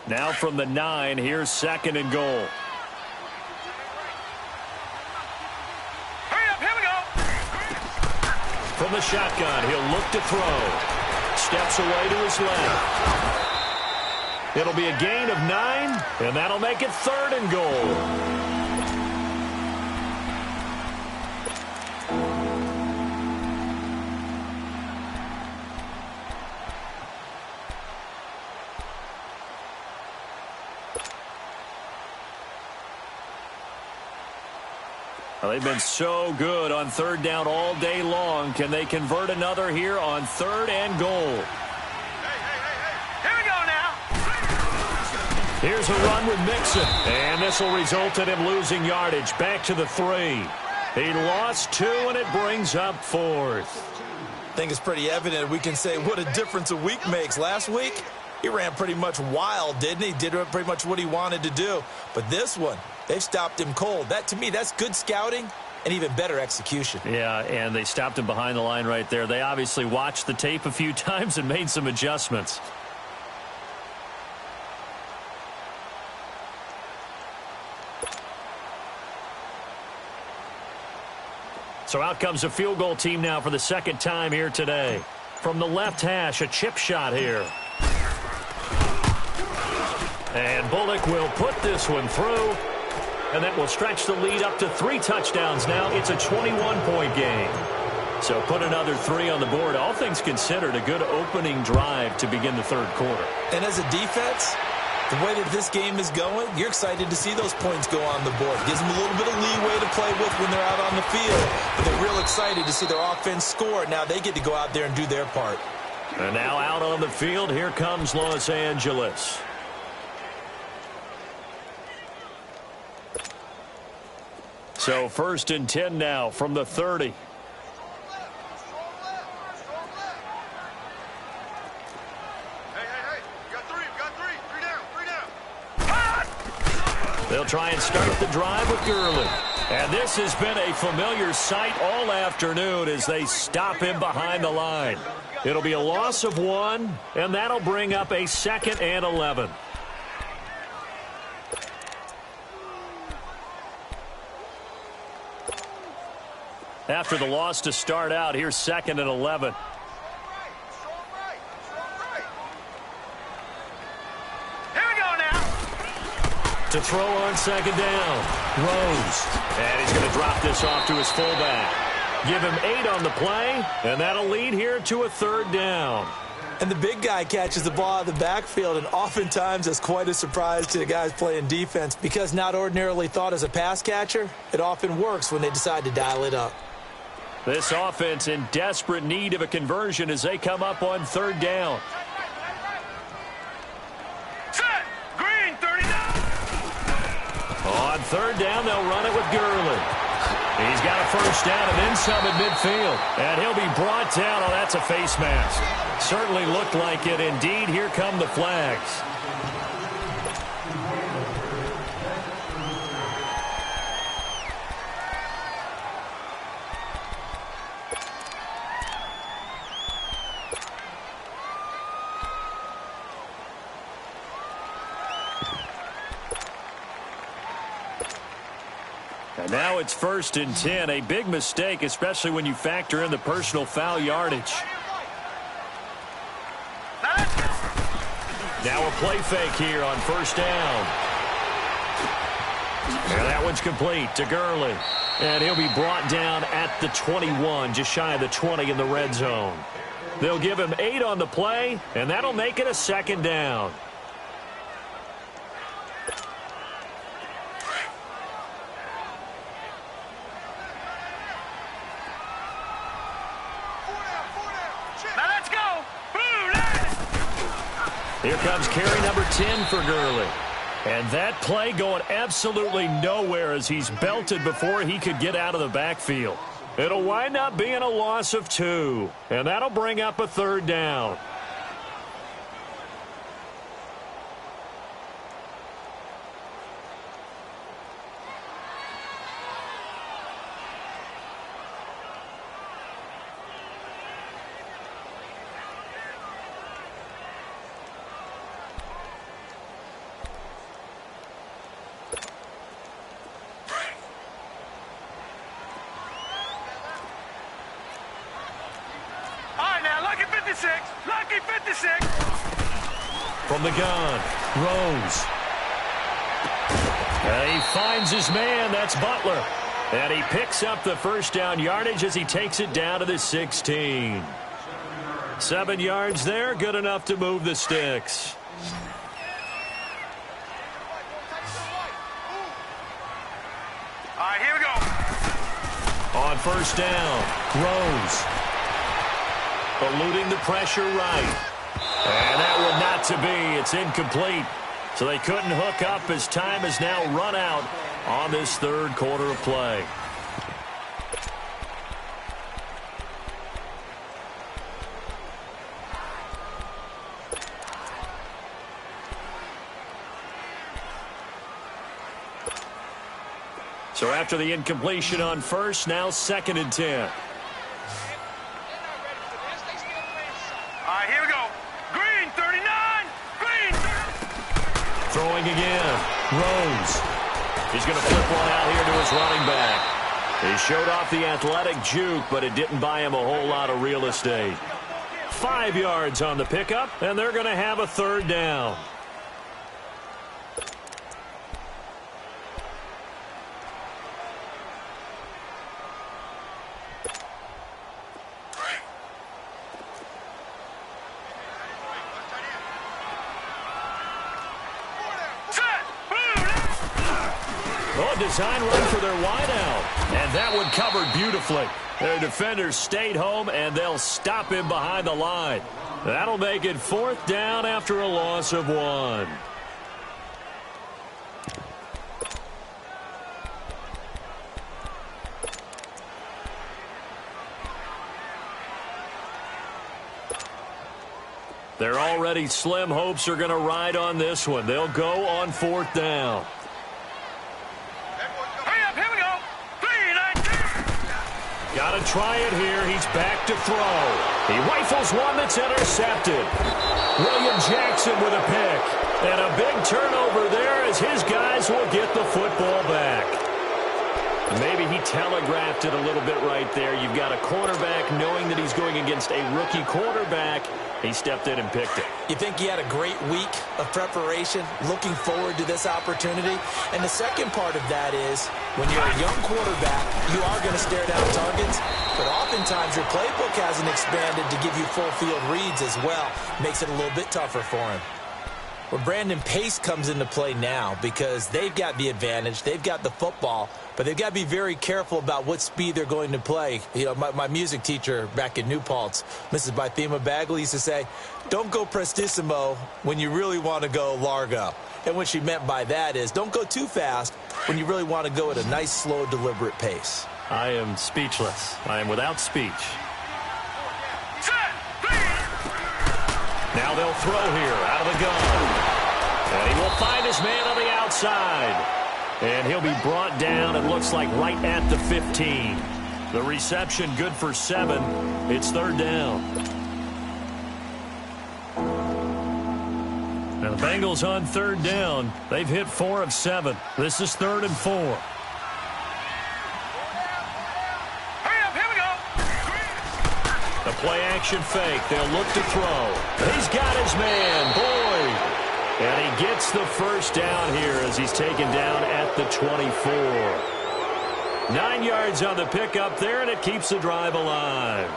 Now from the 9, here's 2nd and goal. From the shotgun, he'll look to throw. Steps away to his left. It'll be a gain of 9, and that'll make it 3rd and goal. Well, they've been so good on 3rd down all day long. Can they convert another here on 3rd and goal? Here we go now. Here's a run with Mixon. And this will result in him losing yardage. Back to the 3. He lost 2, and it brings up 4th. I think it's pretty evident we can say what a difference a week makes. Last week, he ran pretty much wild, didn't he? Did pretty much what he wanted to do. But this one, they've stopped him cold. That, to me, that's good scouting and even better execution. Yeah, and they stopped him behind the line right there. They obviously watched the tape a few times and made some adjustments. So out comes a field goal team now for the second time here today. From the left hash, a chip shot here. And Bullock will put this one through. And that will stretch the lead up to 3 touchdowns now. It's a 21-point game. So put another 3 on the board. All things considered, a good opening drive to begin the third quarter. And as a defense, the way that this game is going, you're excited to see those points go on the board. Gives them a little bit of leeway to play with when they're out on the field. But they're real excited to see their offense score. Now they get to go out there and do their part. And now out on the field, here comes Los Angeles. So 1st and 10 now from the 30. They'll try and start the drive with Gurley. And this has been a familiar sight all afternoon as they stop him behind the line. It'll be a loss of 1, and that'll bring up a 2nd and 11. After the loss to start out, here's 2nd and 11. To throw on 2nd down. Rose. And he's going to drop this off to his fullback. Give him 8 on the play, and that'll lead here to a 3rd down. And the big guy catches the ball out of the backfield, and oftentimes that's quite a surprise to the guys playing defense because not ordinarily thought as a pass catcher, it often works when they decide to dial it up. This offense in desperate need of a conversion as they come up on 3rd down. On 3rd down, they'll run it with Gurley. He's got a 1st down and then some at midfield. And he'll be brought down. Oh, that's a face mask. Certainly looked like it. Indeed, here come the flags. And now it's 1st and 10. A big mistake, especially when you factor in the personal foul yardage. Now a play fake here on 1st down. And that one's complete to Gurley. And he'll be brought down at the 21, just shy of the 20 in the red zone. They'll give him 8 on the play, and that'll make it a 2nd down. Here comes carry number 10 for Gurley. And that play going absolutely nowhere as he's belted before he could get out of the backfield. It'll wind up being a loss of 2. And that'll bring up a 3rd down. Lucky 56. From the gun, Rose. And he finds his man. That's Butler. And he picks up the 1st down yardage as he takes it down to the 16. 7 yards there, good enough to move the sticks. All right, here we go. On 1st down, Rose. Eluding the pressure right. And that one not to be. It's incomplete. So they couldn't hook up as time has now run out on this 3rd quarter of play. So after the incompletion on 1st, now 2nd and 10. Here we go. Green, 39. Green. Throwing again. Rose. He's going to flip one out here to his running back. He showed off the athletic juke, but it didn't buy him a whole lot of real estate. 5 yards on the pickup, and they're going to have a third down. Design run for their wideout, and that one covered beautifully. Their defenders stayed home, and they'll stop him behind the line. That'll make it 4th down after a loss of 1. Their already slim hopes are going to ride on this one. They'll go on 4th down. Got to try it here. He's back to throw. He rifles one that's intercepted. William Jackson with a pick. And a big turnover there as his guys will get the football back. Maybe he telegraphed it a little bit right there. You've got a quarterback knowing that he's going against a rookie quarterback. He stepped in and picked it. You think he had a great week of preparation, looking forward to this opportunity? And the second part of that is, when you're a young quarterback, you are going to stare down targets, but oftentimes your playbook hasn't expanded to give you full field reads as well. Makes it a little bit tougher for him. Well, Brandon, pace comes into play now because they've got the advantage. They've got the football, but they've got to be very careful about what speed they're going to play. You know, my music teacher back in New Paltz, Mrs. Bythema Bagley, used to say, don't go prestissimo when you really want to go largo. And what she meant by that is don't go too fast when you really want to go at a nice, slow, deliberate pace. I am speechless. I am without speech. Now they'll throw here out of the gun. And he will find his man on the outside. And he'll be brought down, it looks like, right at the 15. The reception good for 7. It's 3rd down. Now the Bengals on 3rd down. They've hit 4 of 7. This is 3rd and 4. The play action fake. They'll look to throw. He's got his man, Boyd. And he gets the first down here as he's taken down at the 24. 9 yards on the pickup there, and it keeps the drive alive.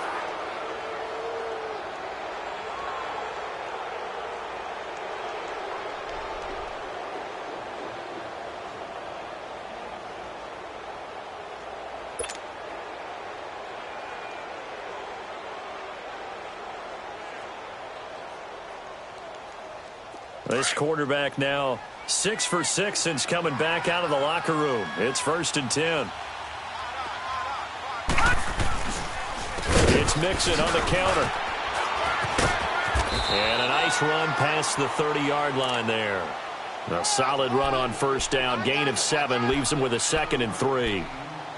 This quarterback now 6 for 6 since coming back out of the locker room. It's 1st and 10. It's Mixon on the counter. And a nice run past the 30-yard line there. A solid run on 1st down. Gain of 7 leaves them with a 2nd and 3.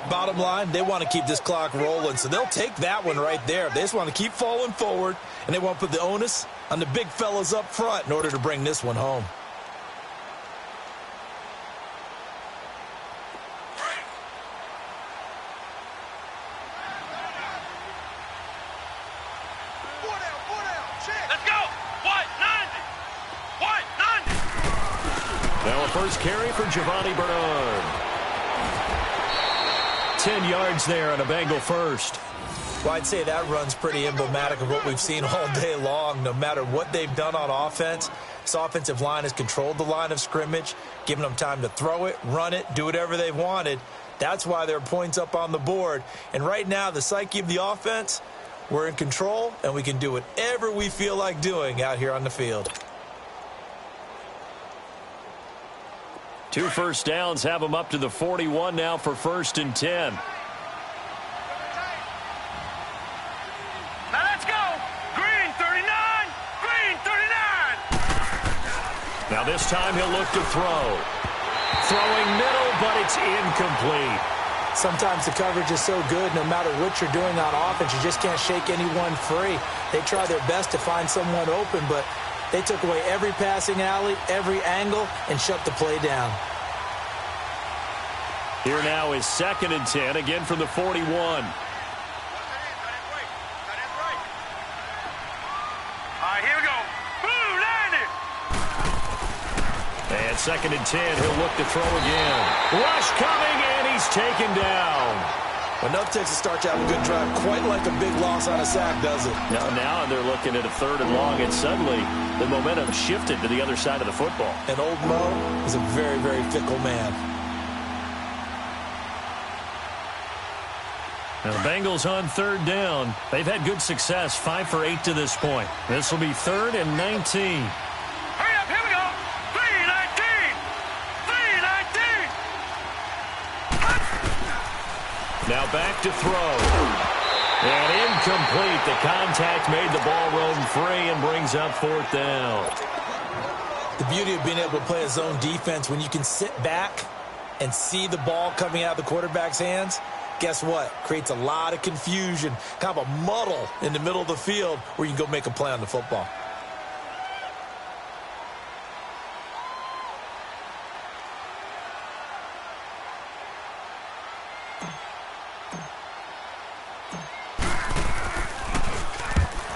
Bottom line, they want to keep this clock rolling, so they'll take that one right there. They just want to keep falling forward, and they want to put the onus on the big fellas up front in order to bring this one home. Let's go! What? 90! Now a first carry for Giovanni Bernard. 10 yards there on a Bengal first. Well, I'd say that run's pretty emblematic of what we've seen all day long. No matter what they've done on offense, this offensive line has controlled the line of scrimmage, given them time to throw it, run it, do whatever they wanted. That's why there are points up on the board. And right now, the psyche of the offense, we're in control, and we can do whatever we feel like doing out here on the field. 2 first downs have them up to the 41 now for 1st and 10. Now let's go! Green 39! Green 39! Now this time he'll look to throw. Throwing middle, but it's incomplete. Sometimes the coverage is so good, no matter what you're doing on offense, you just can't shake anyone free. They try their best to find someone open, but they took away every passing alley, every angle, and shut the play down. Here now is 2nd and 10, again from the 41. And 2nd and 10, he'll look to throw again. Rush coming, and he's taken down. Enough takes to start you out a good drive, quite like a big loss on a sack, does it? Now they're looking at a 3rd and long, and suddenly the momentum shifted to the other side of the football. And old Mo is a very, very fickle man. Now the Bengals on 3rd down. They've had good success, 5 for 8 to this point. This will be 3rd and 19. Now back to throw. And incomplete. The contact made the ball roam free and brings up 4th down. The beauty of being able to play a zone defense, when you can sit back and see the ball coming out of the quarterback's hands, guess what? Creates a lot of confusion, kind of a muddle in the middle of the field where you can go make a play on the football.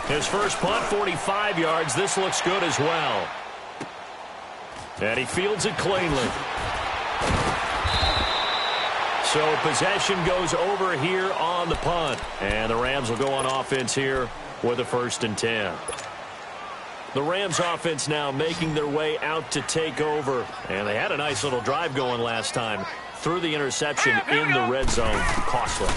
His first punt, 45 yards. This looks good as well. And he fields it cleanly. So possession goes over here on the punt. And the Rams will go on offense here with a 1st and 10. The Rams offense now making their way out to take over. And they had a nice little drive going last time. Threw the interception in the red zone. Costly.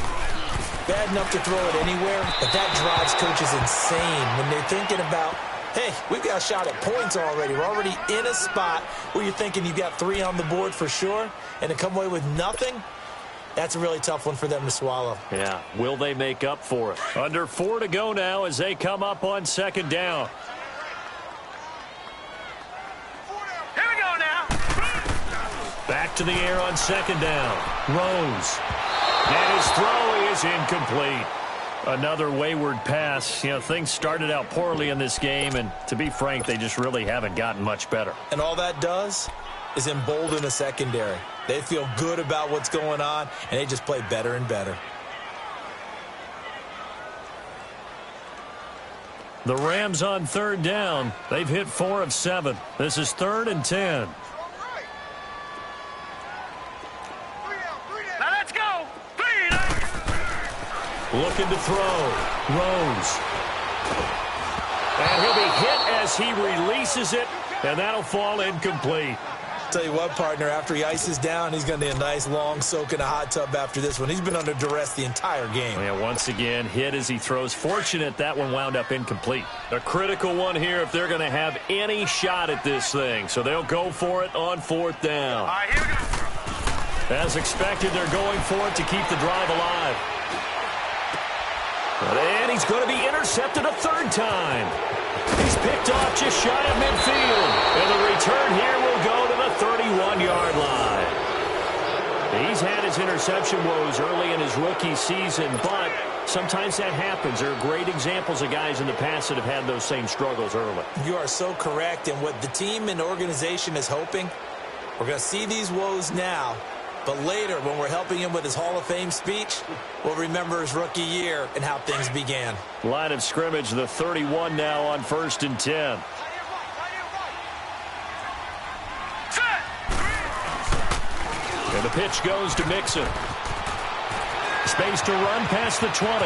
Bad enough to throw it anywhere, but that drives coaches insane when they're thinking about, hey, we've got a shot at points already. We're already in a spot where you're thinking you've got 3 on the board for sure, and to come away with nothing, that's a really tough one for them to swallow. Yeah, will they make up for it? Under 4 to go now as they come up on 2nd down. Here we go now. Back to the air on 2nd down. Rose. And his throw is incomplete. Another wayward pass. You know, things started out poorly in this game, and to be frank, they just really haven't gotten much better. And all that does is embolden the secondary. They feel good about what's going on, and they just play better and better. The Rams on 3rd down. They've hit 4 of 7. This is 3rd and 10. Looking to throw. Rose. And he'll be hit as he releases it, and that'll fall incomplete. Tell you what, partner, after he ices down, he's going to need a nice long soak in a hot tub after this one. He's been under duress the entire game. Yeah, once again, hit as he throws. Fortunate that one wound up incomplete. A critical one here if they're going to have any shot at this thing. So they'll go for it on 4th down. All right, here we go. As expected, they're going for it to keep the drive alive. And he's going to be intercepted a 3rd time. He's picked off just shy of midfield. And the return here will go to the 31-yard line. He's had his interception woes early in his rookie season, but sometimes that happens. There are great examples of guys in the past that have had those same struggles early. You are so correct. And what the team and organization is hoping, we're going to see these woes now. But later, when we're helping him with his Hall of Fame speech, we'll remember his rookie year and how things began. Line of scrimmage, the 31 now on 1st and 10. And the pitch goes to Mixon. Space to run past the 20.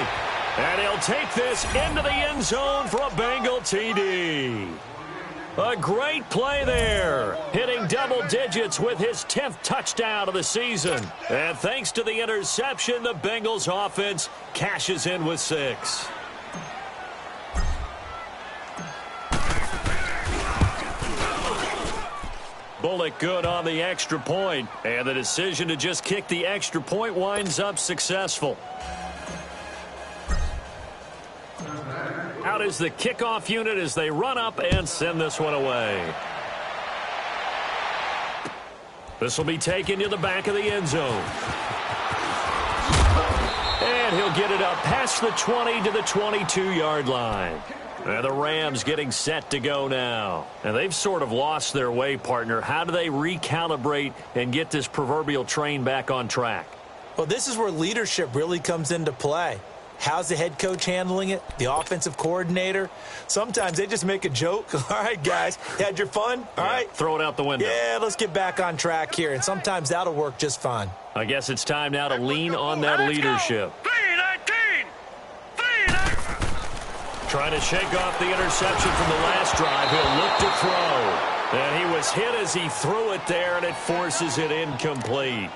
And he'll take this into the end zone for a Bengal TD. A great play there, hitting double digits with his 10th touchdown of the season. And thanks to the interception, the Bengals offense cashes in with 6. Bullock good on the extra point, and the decision to just kick the extra point winds up successful. Out is the kickoff unit as they run up and send this one away. This will be taken to the back of the end zone. And he'll get it up past the 20 to the 22-yard line. And the Rams getting set to go now. And they've sort of lost their way, partner. How do they recalibrate and get this proverbial train back on track? Well, this is where leadership really comes into play. How's the head coach handling it? The offensive coordinator? Sometimes they just make a joke. All right, guys, you had your fun? All right. Throw it out the window. Yeah, let's get back on track here. And sometimes that'll work just fine. I guess it's time now to lean on that leadership. 3-19! 3-19! Trying to shake off the interception from the last drive. He'll look to throw. And he was hit as he threw it there, and it forces it incomplete.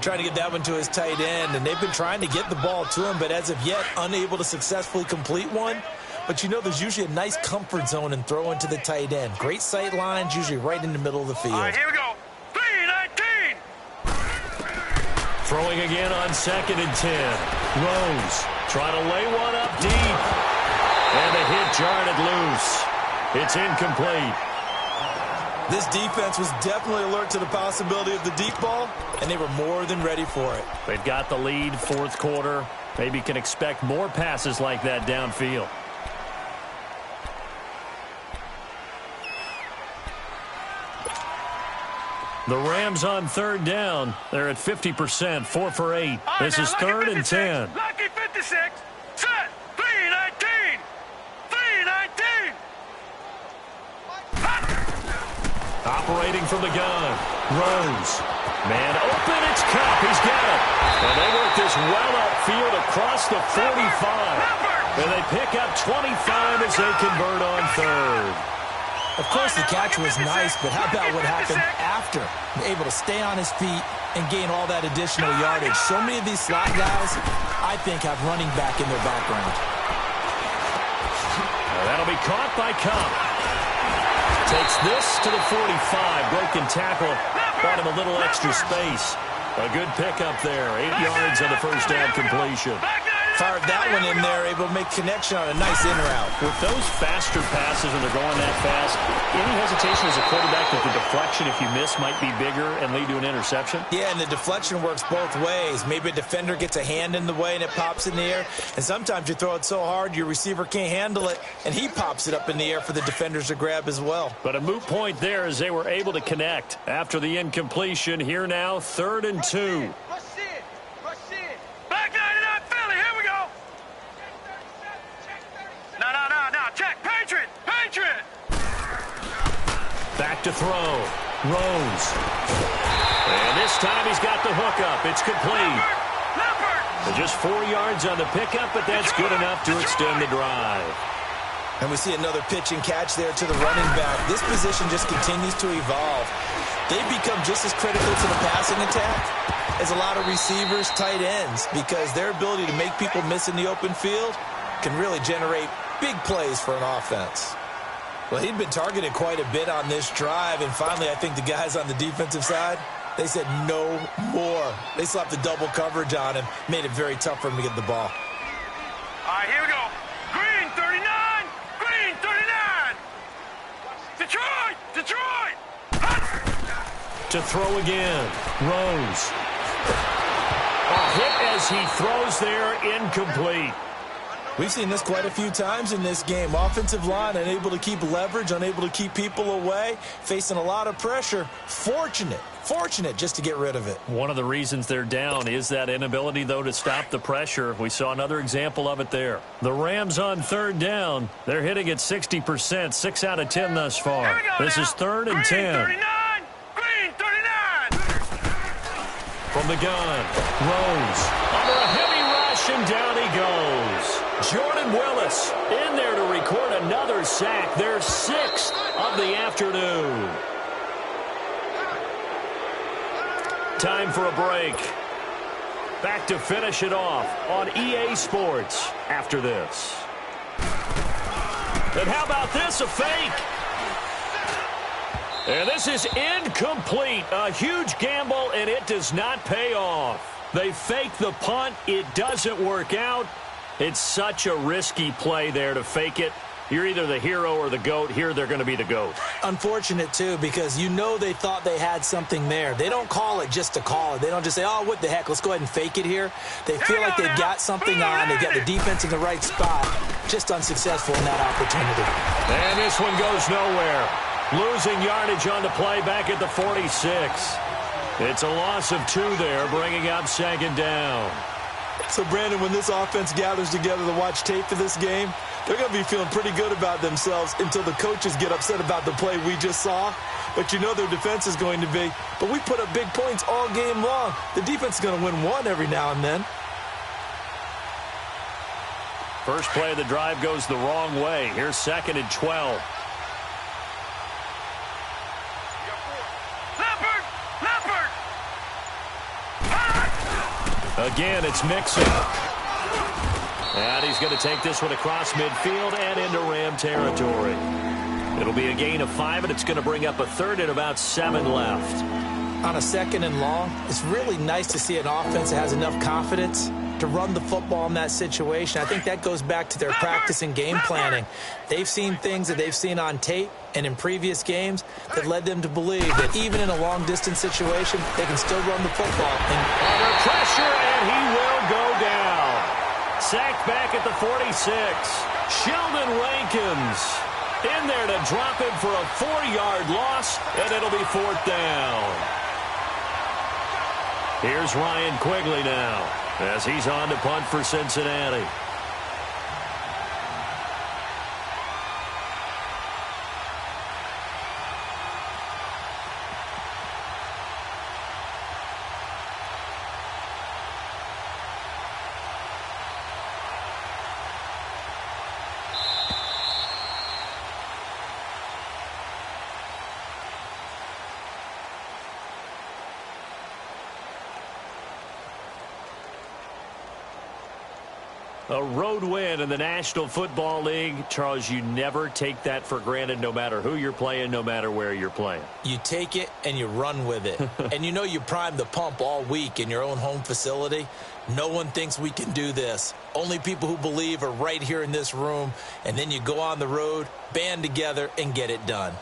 Trying to get that one to his tight end, and they've been trying to get the ball to him, but as of yet, unable to successfully complete one. But you know, there's usually a nice comfort zone in throwing to the tight end. Great sight lines, usually right in the middle of the field. All right, here we go. 3-19! Throwing again on 2nd and 10. Rose trying to lay one up deep. And the hit jarred it loose. It's incomplete. This defense was definitely alert to the possibility of the deep ball, and they were more than ready for it. They've got the lead, 4th quarter. Maybe can expect more passes like that downfield. The Rams on 3rd down. They're at 50%, 4 for 8. This is 3rd and 10. Lucky 56. Set. 3-19. 3-19. Operating from the gun. Rose. Man open, it's Cup. He's got it. And they work this well upfield across the 45. And they pick up 25 as they convert on 3rd. Of course, the catch was nice, but how about what happened after? Able to stay on his feet and gain all that additional yardage. So many of these slot guys, I think, have running back in their background. That'll be caught by Cup. Takes this to the 45. Broken tackle. Bought him a little extra space. A good pickup there. 8 yards on the first down completion. Fired that one in there, able to make connection on a nice in route. With those faster passes when they're going that fast, any hesitation as a quarterback that the deflection, if you miss, might be bigger and lead to an interception? Yeah, and the deflection works both ways. Maybe a defender gets a hand in the way and it pops in the air. And sometimes you throw it so hard your receiver can't handle it, and he pops it up in the air for the defenders to grab as well. But a moot point there as they were able to connect after the incompletion. Here now, 3rd and 2. Back to throw. Rose. And this time he's got the hookup. It's complete. Just 4 yards on the pickup, but that's good enough to extend the drive. And we see another pitch and catch there to the running back. This position just continues to evolve. They've become just as critical to the passing attack as a lot of receivers, tight ends, because their ability to make people miss in the open field can really generate big plays for an offense. Well, he'd been targeted quite a bit on this drive, and finally I think the guys on the defensive side, they said no more. They slapped the double coverage on him, made it very tough for him to get the ball. All right, here we go. Green 39! Green 39! Detroit! Detroit! To throw again. Rose. A hit as he throws there, incomplete. We've seen this quite a few times in this game. Offensive line unable to keep leverage, unable to keep people away, facing a lot of pressure. Fortunate just to get rid of it. One of the reasons they're down is that inability, though, to stop the pressure. We saw another example of it there. The Rams on 3rd down. They're hitting at 60%, 6 out of 10 thus far. This is 3rd and 10. 39! Green 39! From the gun, Rose. Under a heavy rush, and down he goes. Jordan Willis in there to record another sack, their 6th of the afternoon. Time for a break. Back to finish it off on EA Sports after this. And how about this, a fake? And this is incomplete. A huge gamble, and it does not pay off. They fake the punt. It doesn't work out. It's such a risky play there to fake it. You're either the hero or the GOAT. Here they're going to be the GOAT. Unfortunate, too, because you know they thought they had something there. They don't call it just to call it. They don't just say, oh, what the heck, let's go ahead and fake it here. They feel like they've got something on. They've got the defense in the right spot. Just unsuccessful in that opportunity. And this one goes nowhere. Losing yardage on the play back at the 46. It's a loss of 2 there, bringing up 2nd down. So, Brandon, when this offense gathers together to watch tape for this game, they're going to be feeling pretty good about themselves until the coaches get upset about the play we just saw. But you know their defense is going to be. But we put up big points all game long. The defense is going to win one every now and then. First play of the drive goes the wrong way. Here's 2nd and 12. Again, it's Mixon. And he's going to take this one across midfield and into Ram territory. It'll be a gain of 5, and it's going to bring up a 3rd and about 7 left. On a 2nd and long, it's really nice to see an offense that has enough confidence to run the football in that situation. I think that goes back to their practice and game planning. They've seen things that they've seen on tape and in previous games that led them to believe that even in a long-distance situation, they can still run the football. And under pressure, and he will go down. Sacked back at the 46. Sheldon Rankins in there to drop him for a 4-yard loss, and it'll be 4th down. Here's Ryan Quigley now as he's on to punt for Cincinnati. A road win in the National Football League. Charles, you never take that for granted no matter who you're playing, no matter where you're playing. You take it and you run with it. And you know you primed the pump all week in your own home facility. No one thinks we can do this. Only people who believe are right here in this room. And then you go on the road, band together, and get it done.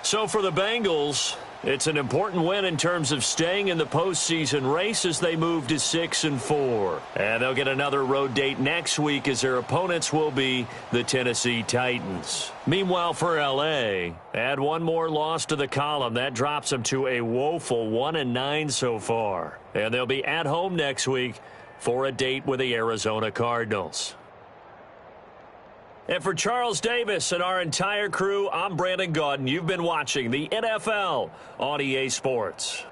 So for the Bengals, it's an important win in terms of staying in the postseason race as they move to 6-4. And they'll get another road date next week as their opponents will be the Tennessee Titans. Meanwhile, for L.A., add one more loss to the column. That drops them to a woeful 1-9 so far. And they'll be at home next week for a date with the Arizona Cardinals. And for Charles Davis and our entire crew, I'm Brandon Gaudin. You've been watching the NFL on EA Sports.